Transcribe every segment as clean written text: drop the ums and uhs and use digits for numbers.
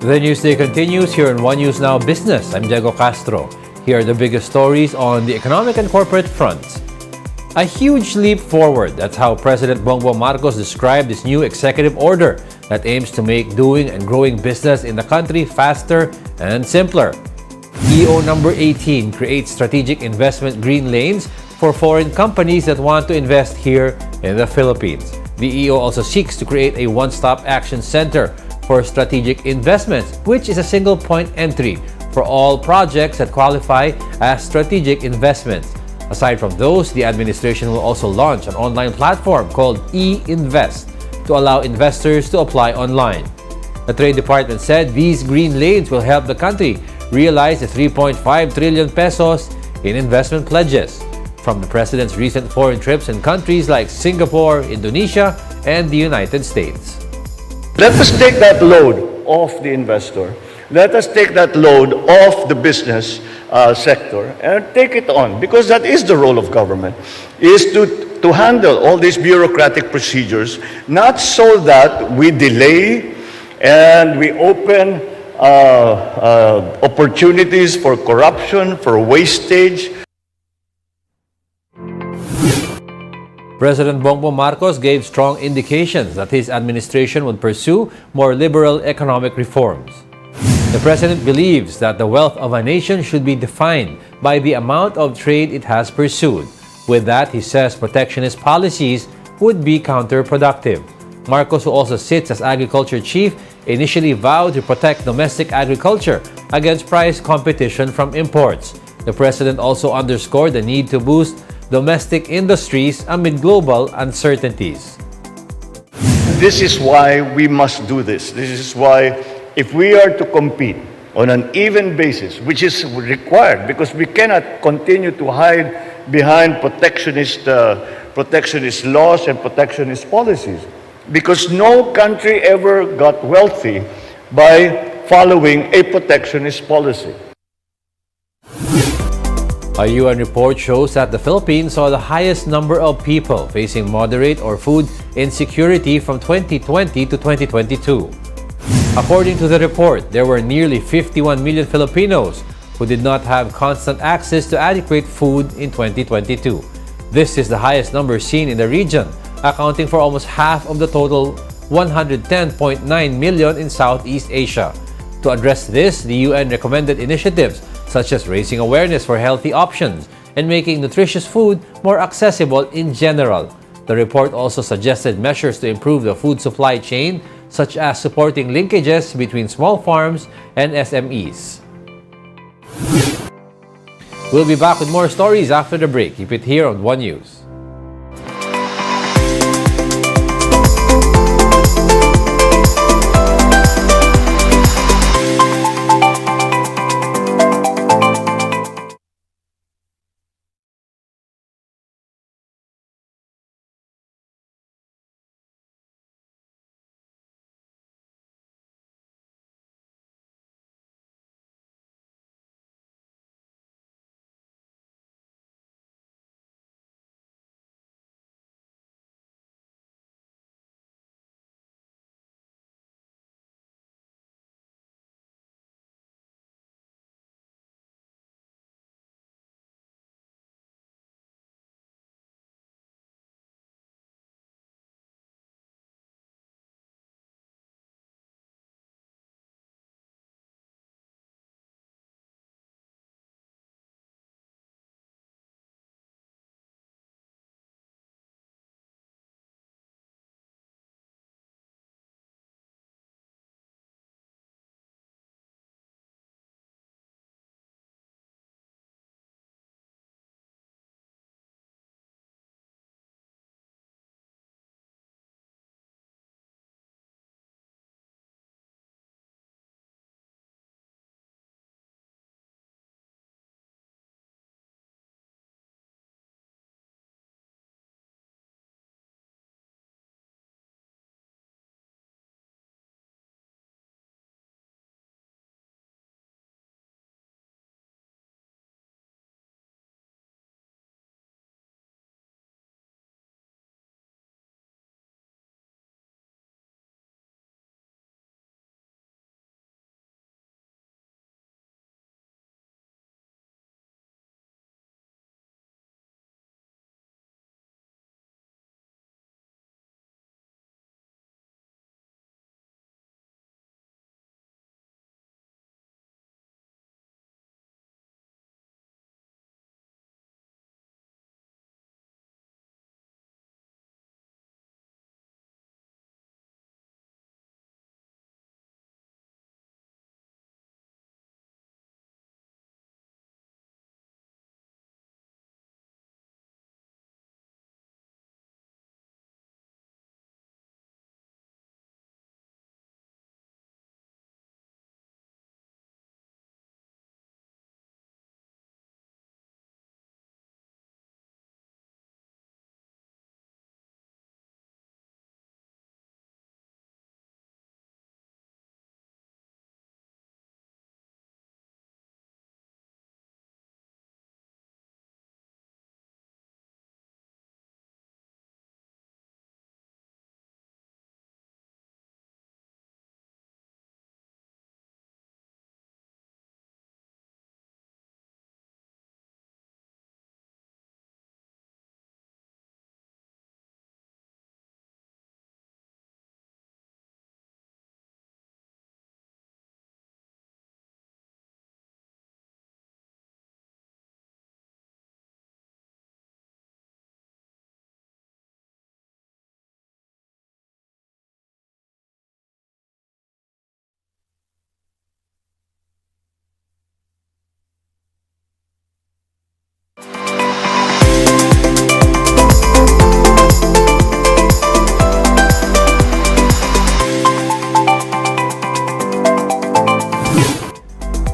The Newsday continues here on One News Now Business. I'm Diego Castro. Here are the biggest stories on the economic and corporate fronts. A huge leap forward. That's how President Bongbong Marcos described his new executive order that aims to make doing and growing business in the country faster and simpler. EO number 18 creates strategic investment green lanes for foreign companies that want to invest here in the Philippines. The EO also seeks to create a one-stop action center for strategic investments, which is a single point entry for all projects that qualify as strategic investments. Aside from those, the administration will also launch an online platform called e-Invest to allow investors to apply online. The Trade Department said these green lanes will help the country realize the 3.5 trillion pesos in investment pledges from the President's recent foreign trips in countries like Singapore, Indonesia, and the United States. Let us take that load off the investor. Let us take that load off the business sector and take it on, because that is the role of government, is to handle all these bureaucratic procedures, not so that we delay and we open opportunities for corruption, for wastage. President Bongbong Marcos gave strong indications that his administration would pursue more liberal economic reforms. The president believes that the wealth of a nation should be defined by the amount of trade it has pursued. With that, he says protectionist policies would be counterproductive. Marcos, who also sits as agriculture chief, initially vowed to protect domestic agriculture against price competition from imports. The president also underscored the need to boost domestic industries amid global uncertainties. This is why we must do this. This is why, if we are to compete on an even basis, which is required because we cannot continue to hide behind protectionist laws and protectionist policies, because no country ever got wealthy by following a protectionist policy. A UN report shows that the Philippines saw the highest number of people facing moderate or food insecurity from 2020 to 2022. According to the report, there were nearly 51 million Filipinos who did not have constant access to adequate food in 2022. This is the highest number seen in the region, accounting for almost half of the total 110.9 million in Southeast Asia. To address this, the UN recommended initiatives such as raising awareness for healthy options and making nutritious food more accessible in general. The report also suggested measures to improve the food supply chain, such as supporting linkages between small farms and SMEs. We'll be back with more stories after the break. Keep it here on One News.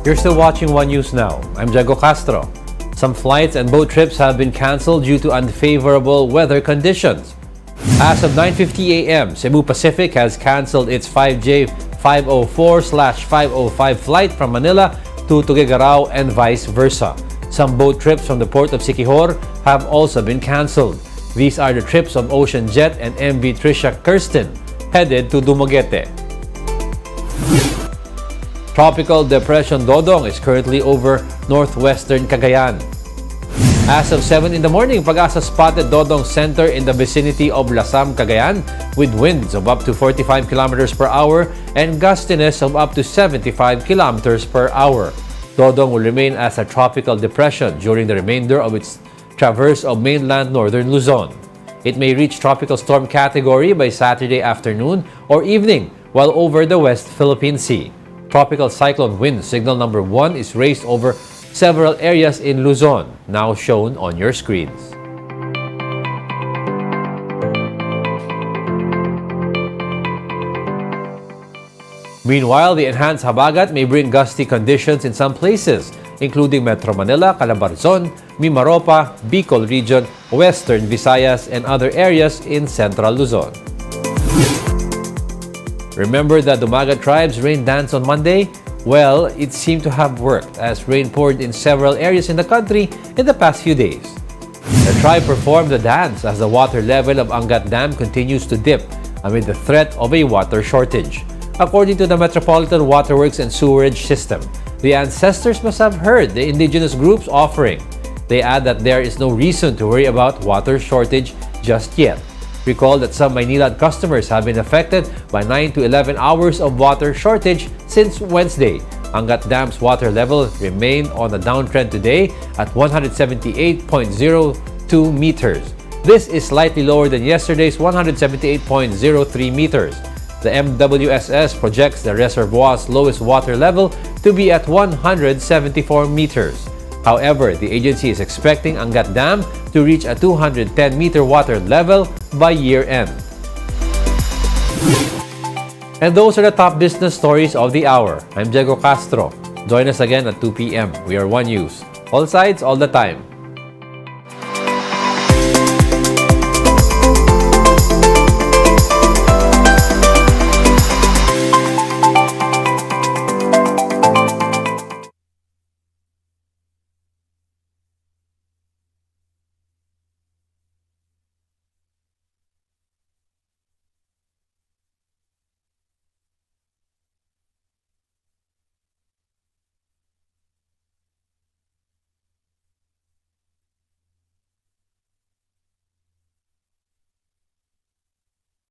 You're still watching One News Now. I'm Diego Castro. Some flights and boat trips have been canceled due to unfavorable weather conditions. As of 9:50 a.m., Cebu Pacific has canceled its 5J 504/505 flight from Manila to Tuguegarao and vice versa. Some boat trips from the port of Siquijor have also been canceled. These are the trips of Ocean Jet and MV Trisha Kirsten, headed to Dumagat. Tropical Depression Dodong is currently over northwestern Cagayan. As of 7 in the morning, Pag-asa spotted Dodong Center in the vicinity of Lasam, Cagayan, with winds of up to 45 kilometers per hour and gustiness of up to 75 kilometers per hour. Dodong will remain as a tropical depression during the remainder of its traverse of mainland northern Luzon. It may reach tropical storm category by Saturday afternoon or evening while over the West Philippine Sea. Tropical cyclone wind signal number 1 is raised over several areas in Luzon, now shown on your screens. Meanwhile, the enhanced habagat may bring gusty conditions in some places, including Metro Manila, Calabarzon, Mimaropa, Bicol Region, Western Visayas, and other areas in Central Luzon. Remember the Dumagat tribe's rain dance on Monday? Well, it seemed to have worked as rain poured in several areas in the country in the past few days. The tribe performed the dance as the water level of Angat Dam continues to dip amid the threat of a water shortage. According to the Metropolitan Waterworks and Sewerage System, the ancestors must have heard the indigenous groups offering. They add that there is no reason to worry about water shortage just yet. Recall that some Maynilad customers have been affected by 9 to 11 hours of water shortage since Wednesday. Angat Dam's water level remained on a downtrend today at 178.02 meters. This is slightly lower than yesterday's 178.03 meters. The MWSS projects the reservoir's lowest water level to be at 174 meters. However, the agency is expecting Angat Dam to reach a 210-meter water level by year-end. And those are the top business stories of the hour. I'm Diego Castro. Join us again at 2 p.m. We are One News. All sides, all the time.